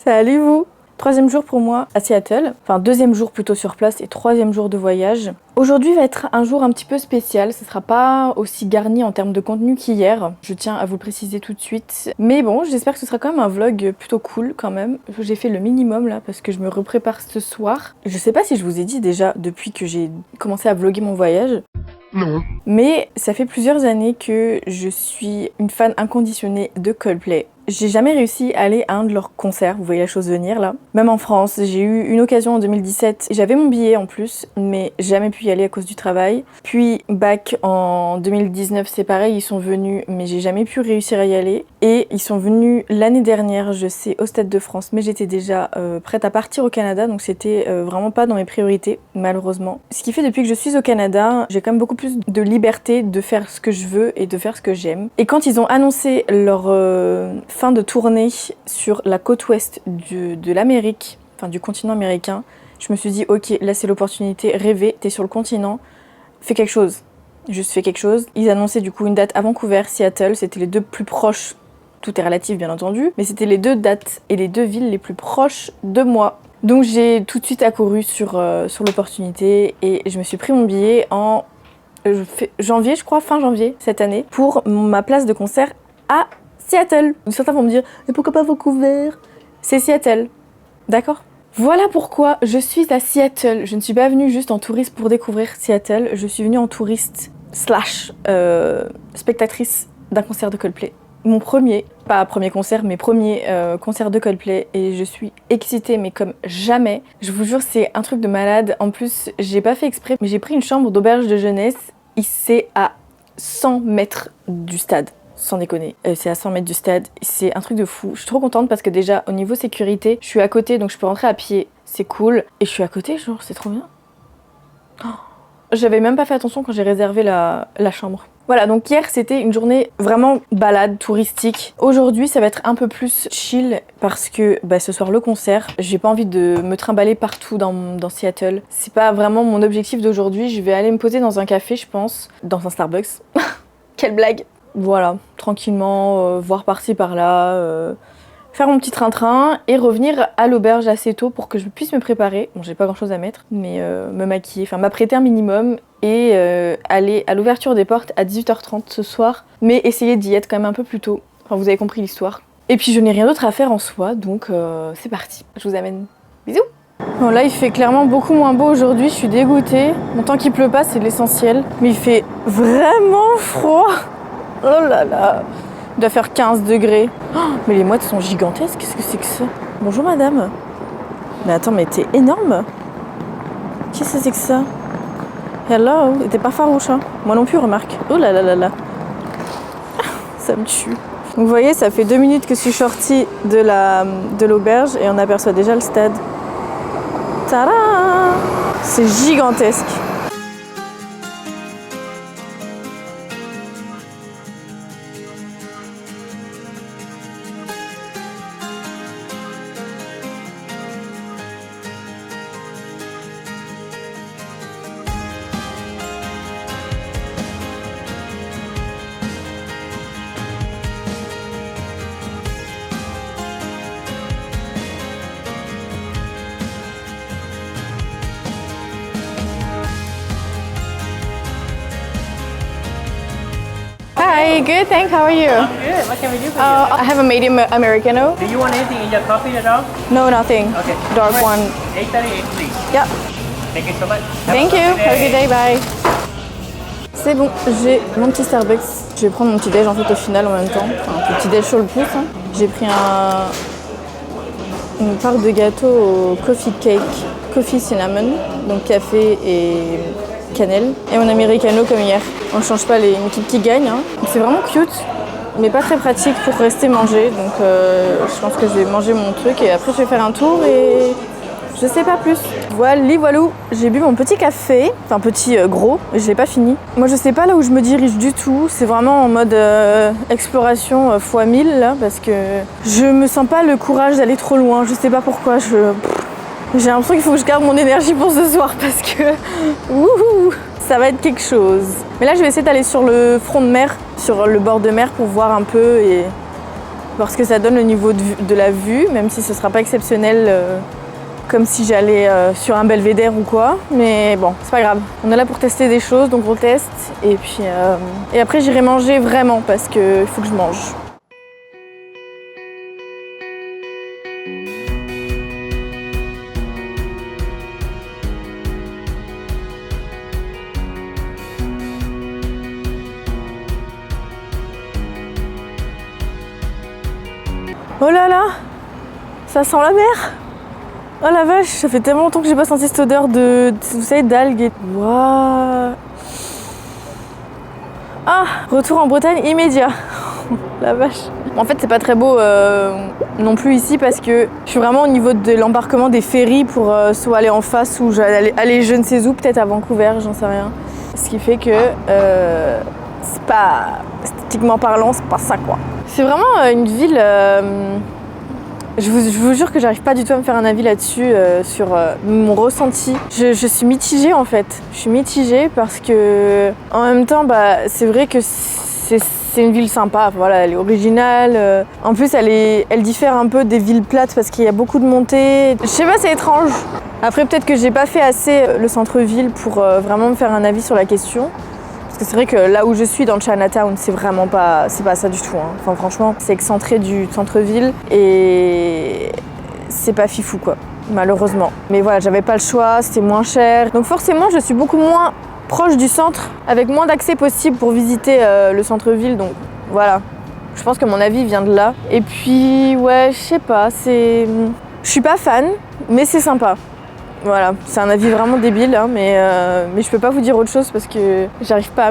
Salut vous! Troisième jour pour moi à Seattle, enfin deuxième jour plutôt sur place et troisième jour de voyage. Aujourd'hui va être un jour un petit peu spécial, ce sera pas aussi garni en termes de contenu qu'hier, je tiens à vous le préciser tout de suite. Mais bon, j'espère que ce sera quand même un vlog plutôt cool quand même. J'ai fait le minimum là parce que je me reprépare ce soir. Je sais pas si je vous ai dit déjà depuis que j'ai commencé à vlogger mon voyage. Non. Mais ça fait plusieurs années que je suis une fan inconditionnée de Coldplay. J'ai jamais réussi à aller à un de leurs concerts, vous voyez la chose venir là. Même en France, j'ai eu une occasion en 2017, j'avais mon billet en plus, mais jamais pu y aller à cause du travail. Puis back en 2019, c'est pareil, ils sont venus, mais j'ai jamais pu réussir à y aller. Et ils sont venus l'année dernière, je sais, au Stade de France, mais j'étais déjà prête à partir au Canada, donc c'était vraiment pas dans mes priorités, malheureusement. Ce qui fait depuis que je suis au Canada, j'ai quand même beaucoup plus de liberté de faire ce que je veux et de faire ce que j'aime. Et quand ils ont annoncé leur fin de tournée sur la côte ouest de l'Amérique, enfin du continent américain, je me suis dit ok, là c'est l'opportunité, rêver, t'es sur le continent, fais quelque chose. Juste fais quelque chose. Ils annonçaient du coup une date à Vancouver, Seattle, c'était les deux plus proches, tout est relatif bien entendu, mais c'était les deux dates et les deux villes les plus proches de moi. Donc j'ai tout de suite accouru sur l'opportunité et je me suis pris mon billet en janvier, je crois, fin janvier cette année, pour ma place de concert à Seattle. Certains vont me dire, mais pourquoi pas Vancouver? C'est Seattle, d'accord? Voilà pourquoi je suis à Seattle. Je ne suis pas venue juste en touriste pour découvrir Seattle, je suis venue en touriste / spectatrice d'un concert de Coldplay. Mon premier, pas premier concert, mais premier concert de Coldplay et je suis excitée mais comme jamais. Je vous jure, c'est un truc de malade. En plus, j'ai pas fait exprès, mais j'ai pris une chambre d'auberge de jeunesse. C'est à 100 mètres du stade. Sans déconner, c'est à 100 mètres du stade, c'est un truc de fou. Je suis trop contente parce que déjà au niveau sécurité, je suis à côté donc je peux rentrer à pied, c'est cool. Et je suis à côté, genre c'est trop bien. Oh. J'avais même pas fait attention quand j'ai réservé la chambre. Voilà, donc hier c'était une journée vraiment balade, touristique. Aujourd'hui ça va être un peu plus chill parce que ce soir le concert, j'ai pas envie de me trimballer partout dans Seattle. C'est pas vraiment mon objectif d'aujourd'hui, je vais aller me poser dans un café je pense, dans un Starbucks. Quelle blague! Voilà, tranquillement, voir par-ci par-là, faire mon petit train-train et revenir à l'auberge assez tôt pour que je puisse me préparer. Bon, j'ai pas grand-chose à mettre, mais me maquiller, enfin m'apprêter un minimum et aller à l'ouverture des portes à 18h30 ce soir, mais essayer d'y être quand même un peu plus tôt. Enfin, vous avez compris l'histoire. Et puis je n'ai rien d'autre à faire en soi, donc c'est parti. Je vous amène. Bisous! Bon, là, il fait clairement beaucoup moins beau aujourd'hui, je suis dégoûtée. Bon, tant qu'il pleut pas, c'est l'essentiel. Mais il fait vraiment froid! Oh là là, il doit faire 15 degrés. Oh, mais les mouettes sont gigantesques, qu'est-ce que c'est que ça? Bonjour madame. Mais attends, mais t'es énorme. Qu'est-ce que c'est que ça? Hello, t'es pas farouche, hein? Moi non plus, remarque. Oh là là là là. Ça me tue. Donc vous voyez, ça fait 2 minutes que je suis sortie de l'auberge et on aperçoit déjà le stade. Tada! C'est gigantesque. Hi, good, thanks. How are you? I'm good. What can we do for you? I have a medium Americano. Do you want anything in your coffee at all? No, nothing. Okay. Dark one. 838, please. Yep. Thank you so much. Thank you. Have a good day. Bye. C'est bon, j'ai mon petit Starbucks. Je vais prendre mon petit déj en fait au final en même temps. Enfin, un petit déj sur le pouce. Hein. J'ai pris une part de gâteau au coffee cake, coffee cinnamon, donc café et cannelle. Et mon americano comme hier. On ne change pas les équipes qui gagnent. Hein. C'est vraiment cute, mais pas très pratique pour rester manger. Donc je pense que je vais manger mon truc et après je vais faire un tour et je sais pas plus. Voilou, j'ai bu mon petit café, enfin petit gros, mais je l'ai pas fini. Moi je sais pas là où je me dirige du tout, c'est vraiment en mode exploration x 1000 là, parce que je me sens pas le courage d'aller trop loin, je sais pas pourquoi, j'ai l'impression qu'il faut que je garde mon énergie pour ce soir parce que wouhou, ça va être quelque chose. Mais là je vais essayer d'aller sur le front de mer, sur le bord de mer pour voir un peu et voir ce que ça donne au niveau de la vue, même si ce sera pas exceptionnel comme si j'allais sur un belvédère ou quoi. Mais bon, c'est pas grave. On est là pour tester des choses, donc on teste. Et puis et après j'irai manger vraiment parce qu'il faut que je mange. Oh là là, ça sent la mer. Oh la vache, ça fait tellement longtemps que j'ai pas senti cette odeur vous savez, d'algues. Waouh. Ah, retour en Bretagne immédiat. La vache. En fait, c'est pas très beau non plus ici parce que je suis vraiment au niveau de l'embarquement des ferries pour soit aller en face ou aller je ne sais où, peut-être à Vancouver, j'en sais rien. Ce qui fait que c'est pas, esthétiquement parlant, c'est pas ça quoi. C'est vraiment une ville. Je vous jure que j'arrive pas du tout à me faire un avis là-dessus, sur mon ressenti. Je suis mitigée en fait. Je suis mitigée parce que en même temps, c'est vrai que c'est une ville sympa. Voilà, elle est originale. En plus, elle diffère un peu des villes plates parce qu'il y a beaucoup de montées. Je sais pas, c'est étrange. Après, peut-être que j'ai pas fait assez le centre-ville pour vraiment me faire un avis sur la question. Parce que c'est vrai que là où je suis, dans le Chinatown, c'est pas ça du tout. Hein. Enfin, franchement, c'est excentré du centre-ville et c'est pas fifou, quoi, malheureusement. Mais voilà, j'avais pas le choix, c'était moins cher. Donc forcément, je suis beaucoup moins proche du centre, avec moins d'accès possible pour visiter le centre-ville. Donc voilà, je pense que mon avis vient de là. Et puis, ouais, je sais pas, je suis pas fan, mais c'est sympa. Voilà, c'est un avis vraiment débile, hein, mais je peux pas vous dire autre chose parce que j'arrive pas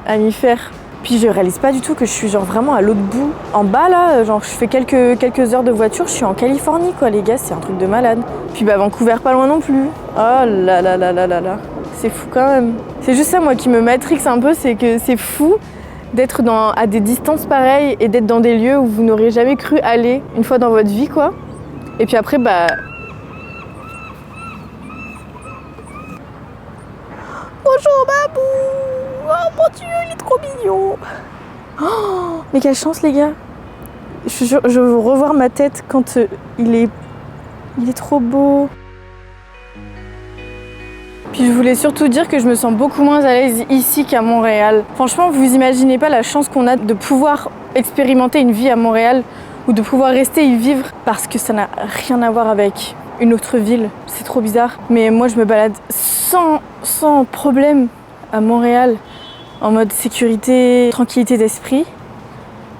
à m'y faire. Puis je réalise pas du tout que je suis genre vraiment à l'autre bout. En bas là, genre je fais quelques heures de voiture, je suis en Californie quoi les gars, c'est un truc de malade. Puis Vancouver pas loin non plus. Oh là là là là là là, c'est fou quand même. C'est juste ça moi qui me matrixe un peu, c'est que c'est fou d'être à des distances pareilles et d'être dans des lieux où vous n'aurez jamais cru aller une fois dans votre vie quoi. Et puis après bonjour Babou! Oh mon Dieu, il est trop mignon! Oh, mais quelle chance les gars! Je veux revoir ma tête quand il est trop beau. Puis je voulais surtout dire que je me sens beaucoup moins à l'aise ici qu'à Montréal. Franchement, vous imaginez pas la chance qu'on a de pouvoir expérimenter une vie à Montréal ou de pouvoir rester y vivre parce que ça n'a rien à voir avec une autre ville. C'est trop bizarre. Mais moi, je me balade sans problème à Montréal, en mode sécurité, tranquillité d'esprit.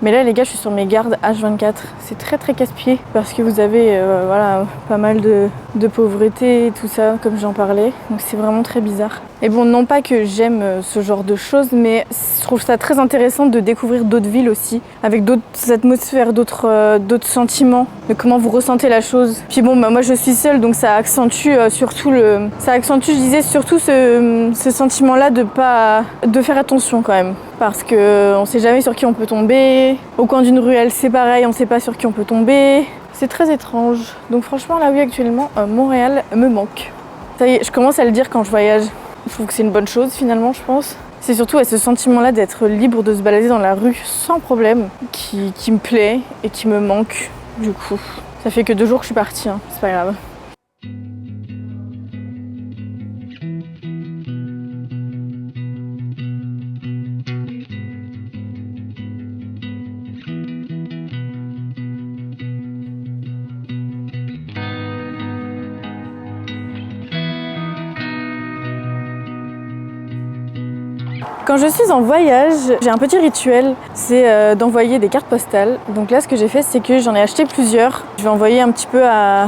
Mais là, les gars, je suis sur mes gardes H24. C'est très très casse-pied parce que vous avez voilà, pas mal de pauvreté et tout ça, comme j'en parlais. Donc c'est vraiment très bizarre. Et bon, non pas que j'aime ce genre de choses, mais je trouve ça très intéressant de découvrir d'autres villes aussi, avec d'autres atmosphères, d'autres sentiments, de comment vous ressentez la chose. Puis bon, moi je suis seule, donc ça accentue surtout ce sentiment-là de faire attention quand même. Parce qu'on sait jamais sur qui on peut tomber. Au coin d'une ruelle, c'est pareil, on sait pas sur qui on peut tomber. C'est très étrange. Donc franchement, là oui, actuellement, Montréal me manque. Ça y est, je commence à le dire quand je voyage. Je trouve que c'est une bonne chose finalement, je pense. C'est surtout ce sentiment-là d'être libre de se balader dans la rue sans problème qui me plaît et qui me manque du coup. Ça fait que 2 jours que je suis partie, hein. C'est pas grave. Quand je suis en voyage, j'ai un petit rituel, c'est d'envoyer des cartes postales. Donc là, ce que j'ai fait, c'est que j'en ai acheté plusieurs. Je vais envoyer un petit peu à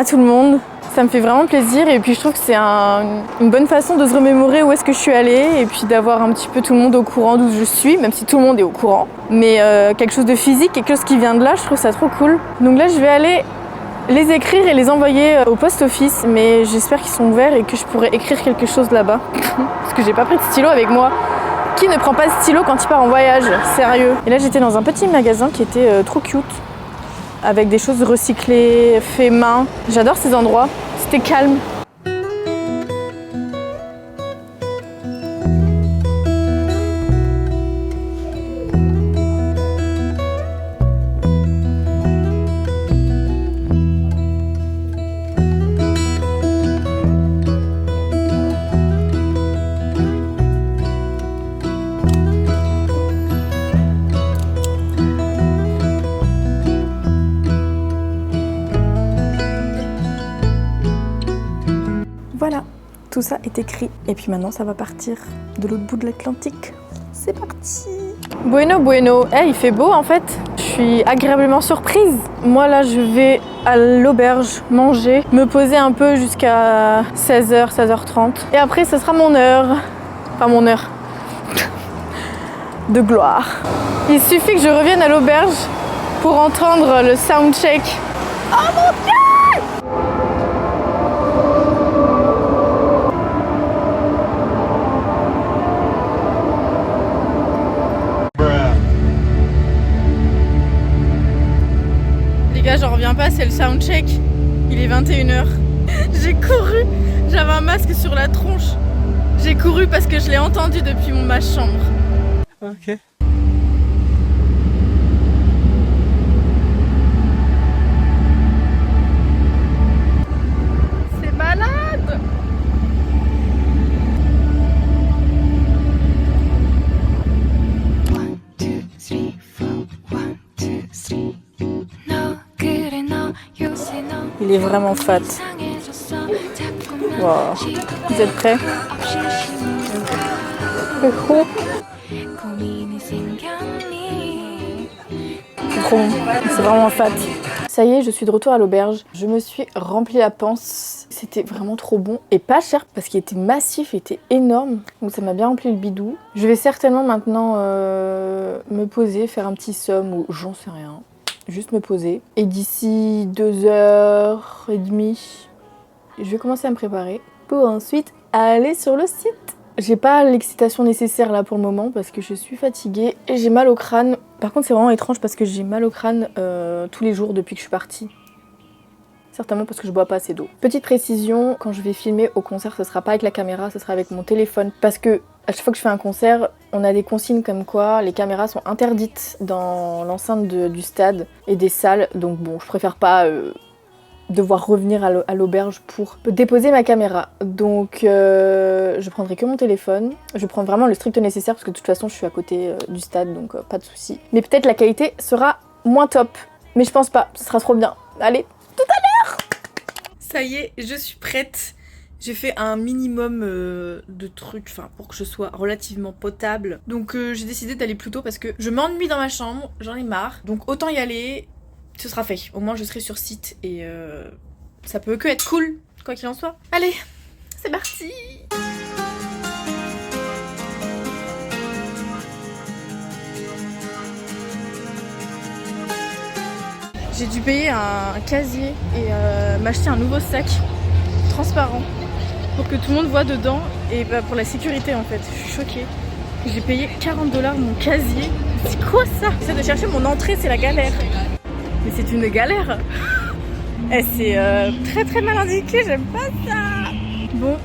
tout le monde. Ça me fait vraiment plaisir et puis je trouve que c'est une bonne façon de se remémorer où est-ce que je suis allée et puis d'avoir un petit peu tout le monde au courant d'où je suis, même si tout le monde est au courant. Mais quelque chose de physique, quelque chose qui vient de là, je trouve ça trop cool. Donc là, je vais aller les écrire et les envoyer au post office, mais j'espère qu'ils sont ouverts et que je pourrai écrire quelque chose là-bas. Parce que j'ai pas pris de stylo avec moi. Qui ne prend pas de stylo quand il part en voyage? Sérieux. Et là j'étais dans un petit magasin qui était trop cute, avec des choses recyclées, fait main. J'adore ces endroits, c'était calme. Tout ça est écrit. Et puis maintenant, ça va partir de l'autre bout de l'Atlantique. C'est parti. Bueno, bueno. Il fait beau en fait. Je suis agréablement surprise. Moi là, je vais à l'auberge manger, me poser un peu jusqu'à 16h, 16h30. Et après, ce sera mon heure. Enfin, mon heure de gloire. Il suffit que je revienne à l'auberge pour entendre le soundcheck. Oh mon Dieu! Les gars, j'en reviens pas, c'est le soundcheck. Il est 21h. J'ai couru, j'avais un masque sur la tronche. J'ai couru parce que je l'ai entendu depuis ma chambre. Ok. C'est malade! Il est vraiment fat. Wow. Vous êtes prêts? C'est trop. C'est trop bon. C'est vraiment fat. Ça y est, je suis de retour à l'auberge. Je me suis rempli la panse. C'était vraiment trop bon et pas cher parce qu'il était massif, il était énorme. Donc ça m'a bien rempli le bidou. Je vais certainement maintenant me poser, faire un petit somme ou j'en sais rien. Juste me poser. Et d'ici 2h30, je vais commencer à me préparer pour ensuite aller sur le site. J'ai pas l'excitation nécessaire là pour le moment parce que je suis fatiguée et j'ai mal au crâne. Par contre, c'est vraiment étrange parce que j'ai mal au crâne tous les jours depuis que je suis partie. Certainement parce que je bois pas assez d'eau. Petite précision, quand je vais filmer au concert, ce sera pas avec la caméra, ce sera avec mon téléphone. Parce que à chaque fois que je fais un concert, on a des consignes comme quoi les caméras sont interdites dans l'enceinte du stade et des salles. Donc bon, je préfère pas devoir revenir à l'auberge pour déposer ma caméra. Donc je prendrai que mon téléphone. Je prends vraiment le strict nécessaire parce que de toute façon je suis à côté du stade, donc pas de soucis. Mais peut-être la qualité sera moins top. Mais je pense pas, ce sera trop bien. Allez, tout à l'heure! Ça y est, je suis prête. J'ai fait un minimum de trucs pour que je sois relativement potable. Donc j'ai décidé d'aller plus tôt parce que je m'ennuie dans ma chambre, j'en ai marre. Donc autant y aller, ce sera fait. Au moins je serai sur site et ça peut que être cool, quoi qu'il en soit. Allez, c'est parti! J'ai dû payer un casier et m'acheter un nouveau sac transparent pour que tout le monde voit dedans et pour la sécurité en fait. Je suis choquée. J'ai payé 40 $ mon casier. C'est quoi ça? J'essaie de chercher mon entrée, c'est la galère. Mais c'est une galère. Et c'est très très mal indiqué, j'aime pas ça. Bon,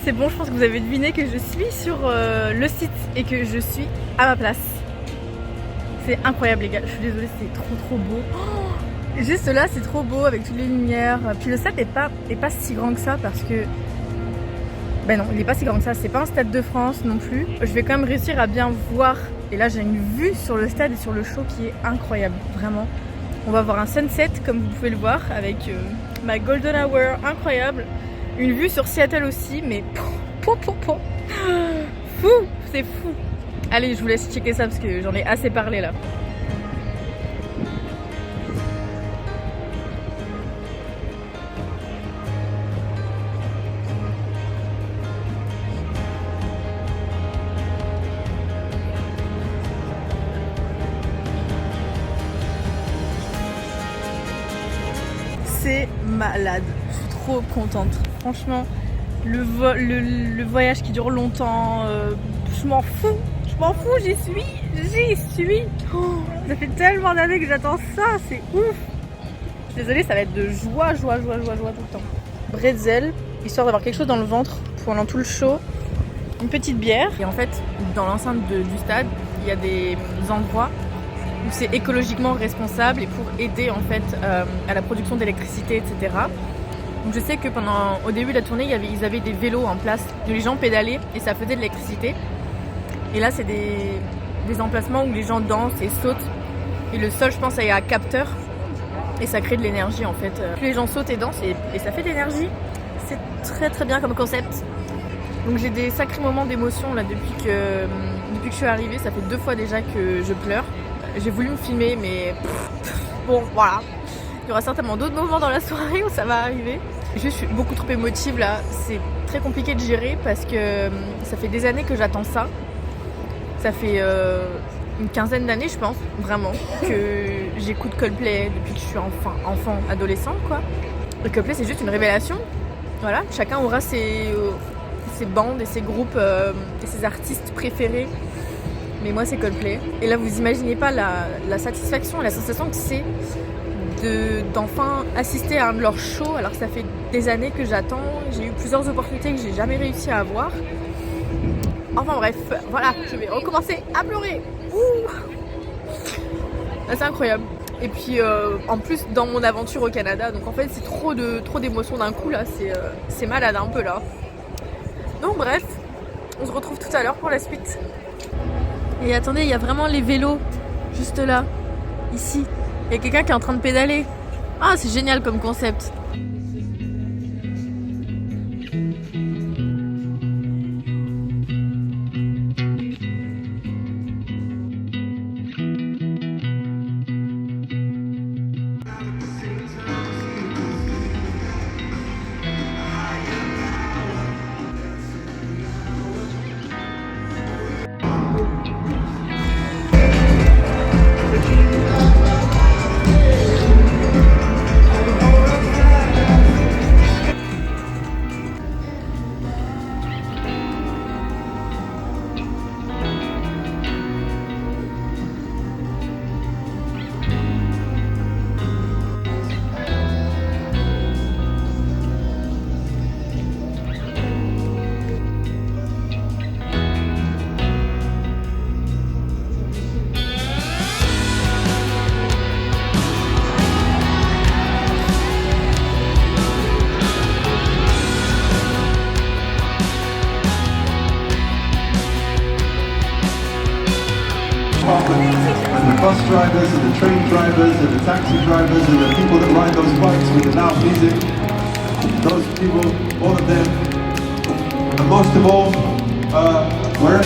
c'est bon, je pense que vous avez deviné que je suis sur le site et que je suis à ma place. C'est incroyable les gars, je suis désolée, c'est trop beau. Oh, juste là, c'est trop beau avec toutes les lumières. Puis le stade est pas si grand que ça parce que... Ben non, il est pas si grand que ça, c'est pas un stade de France non plus. Je vais quand même réussir à bien voir. Et là, j'ai une vue sur le stade et sur le show qui est incroyable, vraiment. On va avoir un sunset, comme vous pouvez le voir, avec ma golden hour incroyable. Une vue sur Seattle aussi, mais... Fou, c'est fou. Allez, je vous laisse checker ça parce que j'en ai assez parlé là. C'est malade, je suis trop contente. Franchement, le voyage qui dure longtemps, je m'en fous. J'y suis. Oh, ça fait tellement d'années que j'attends ça, c'est ouf. Je suis désolée, ça va être de joie tout le temps. Bretzel, histoire d'avoir quelque chose dans le ventre pendant tout le show. Une petite bière. Et en fait, dans l'enceinte du stade, il y a des endroits où c'est écologiquement responsable et pour aider en fait à la production d'électricité, etc. Donc je sais que au début de la tournée, ils avaient des vélos en place où les gens pédalaient et ça faisait de l'électricité. Et là, c'est des emplacements où les gens dansent et sautent. Et le sol, je pense, est à capteur. Et ça crée de l'énergie, en fait. Plus les gens sautent et dansent et ça fait de l'énergie. C'est très très bien comme concept. Donc j'ai des sacrés moments d'émotion là depuis que je suis arrivée. Ça fait 2 fois déjà que je pleure. J'ai voulu me filmer mais bon voilà. Il y aura certainement d'autres moments dans la soirée où ça va arriver. Je suis beaucoup trop émotive là. C'est très compliqué de gérer parce que ça fait des années que j'attends ça. Ça fait une quinzaine d'années je pense vraiment que j'écoute Coldplay depuis que je suis enfant, adolescent quoi. Et Coldplay c'est juste une révélation. Voilà, chacun aura ses bandes et ses groupes et ses artistes préférés. Mais moi c'est Coldplay. Et là vous imaginez pas la satisfaction, la sensation que c'est d'enfin assister à un de leurs shows alors que ça fait des années que j'attends. J'ai eu plusieurs opportunités que j'ai jamais réussi à avoir. Enfin bref, voilà, je vais recommencer à pleurer. Ouh, c'est incroyable. Et puis en plus dans mon aventure au Canada, donc en fait c'est trop d'émotions d'un coup là, c'est malade un peu là. Donc bref, on se retrouve tout à l'heure pour la suite. Et attendez, il y a vraiment les vélos juste là, ici. Il y a quelqu'un qui est en train de pédaler. Ah, c'est génial comme concept. And the bus drivers and the train drivers and the taxi drivers and the people that ride those bikes with the loud music, those people, all of them, and most of all, wherever.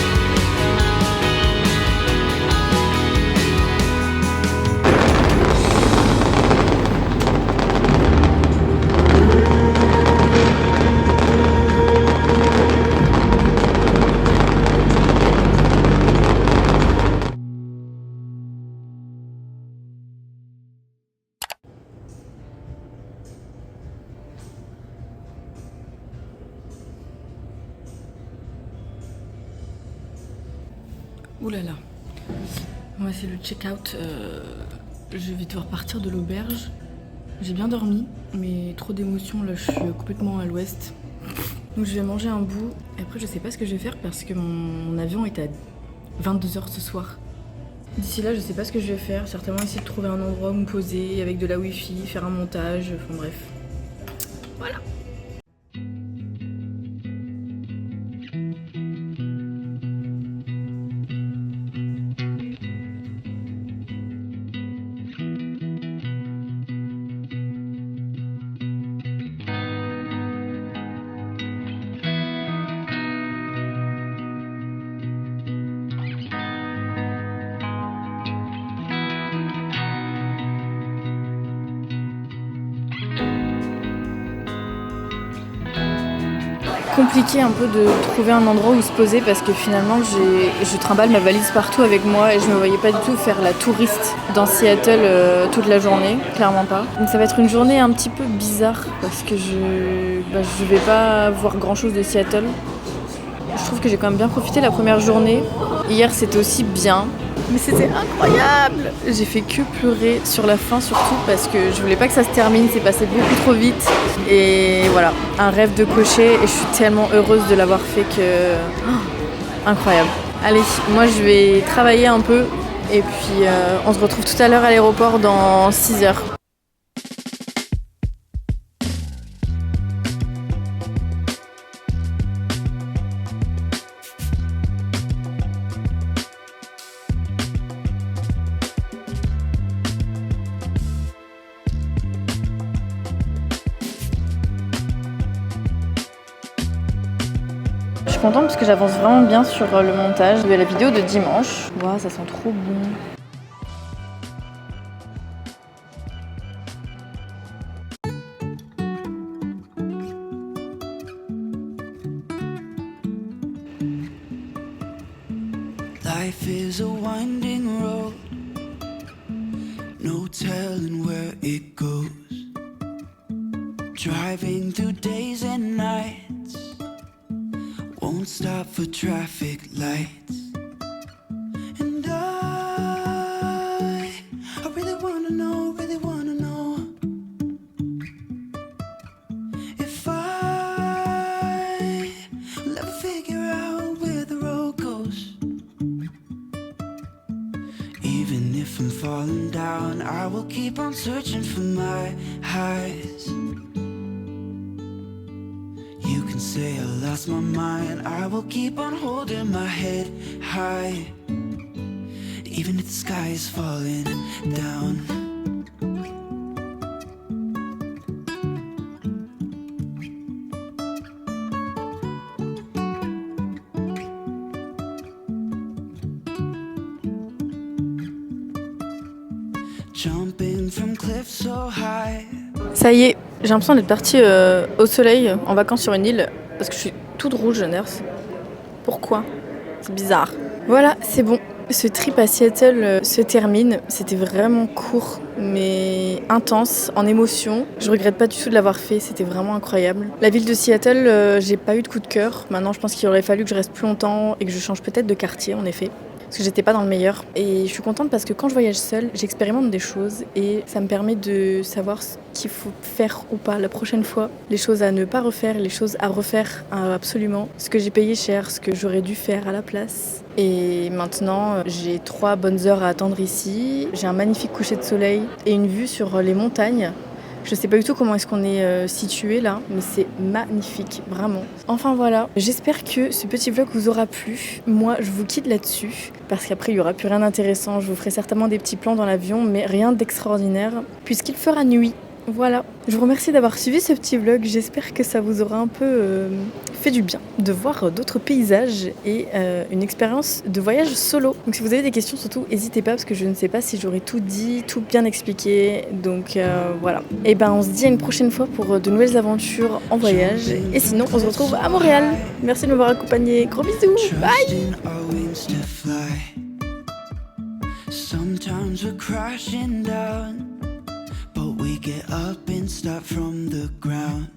Ouh là là. Moi c'est le check-out. Je vais devoir partir de l'auberge. J'ai bien dormi, mais trop d'émotions là, je suis complètement à l'ouest. Donc je vais manger un bout. Et après je sais pas ce que je vais faire parce que mon avion est à 22h ce soir. D'ici là je sais pas ce que je vais faire. Certainement essayer de trouver un endroit où me poser avec de la wifi, faire un montage, enfin bref. Voilà. Compliqué un peu de trouver un endroit où se poser parce que finalement je trimballe ma valise partout avec moi et je me voyais pas du tout faire la touriste dans Seattle toute la journée, clairement pas. Donc ça va être une journée un petit peu bizarre parce que je vais pas voir grand chose de Seattle. Je trouve que j'ai quand même bien profité la première journée. Hier c'était aussi bien, mais c'était incroyable. J'ai fait que pleurer sur la fin surtout parce que je voulais pas que ça se termine, c'est passé beaucoup trop vite. Et voilà, un rêve de cocher et je suis tellement heureuse de l'avoir fait que... incroyable. Allez, moi je vais travailler un peu et puis on se retrouve tout à l'heure à l'aéroport dans 6 heures. Je contente parce que j'avance vraiment bien sur le montage de la vidéo de dimanche. Waouh, ça sent trop bon. Life is a winding road, no telling where it goes. Driving through days and nights, won't stop for traffic lights. And I really wanna know if I will ever figure out where the road goes. Even if I'm falling down, I will keep on searching for my highs. You can say I lost my mind, I will keep on holding my head high. Even if the sky is falling down. Jumping from cliffs so high. Ça y est, j'ai l'impression d'être partie au soleil, en vacances sur une île, parce que je suis toute rouge, nurse. Pourquoi? C'est bizarre. Voilà, c'est bon. Ce trip à Seattle se termine. C'était vraiment court, mais intense, en émotion. Je regrette pas du tout de l'avoir fait, c'était vraiment incroyable. La ville de Seattle, j'ai pas eu de coup de cœur. Maintenant, je pense qu'il aurait fallu que je reste plus longtemps et que je change peut-être de quartier, en effet. Parce que j'étais pas dans le meilleur. Et je suis contente parce que quand je voyage seule, j'expérimente des choses et ça me permet de savoir ce qu'il faut faire ou pas la prochaine fois. Les choses à ne pas refaire, les choses à refaire absolument. Ce que j'ai payé cher, ce que j'aurais dû faire à la place. Et maintenant, j'ai 3 bonnes heures à attendre ici. J'ai un magnifique coucher de soleil et une vue sur les montagnes. Je sais pas du tout comment est-ce qu'on est situé là, mais c'est magnifique, vraiment. Enfin voilà, j'espère que ce petit vlog vous aura plu. Moi, je vous quitte là-dessus, parce qu'après, il y aura plus rien d'intéressant. Je vous ferai certainement des petits plans dans l'avion, mais rien d'extraordinaire, puisqu'il fera nuit. Voilà, je vous remercie d'avoir suivi ce petit vlog. J'espère que ça vous aura un peu fait du bien de voir d'autres paysages et une expérience de voyage solo. Donc si vous avez des questions, surtout n'hésitez pas parce que je ne sais pas si j'aurai tout dit, tout bien expliqué. Donc voilà. Et ben on se dit à une prochaine fois pour de nouvelles aventures en voyage. Et sinon on se retrouve à Montréal. Merci de m'avoir accompagné. Gros bisous. Bye. Sometimes we're crashing down, but we get up and start from the ground.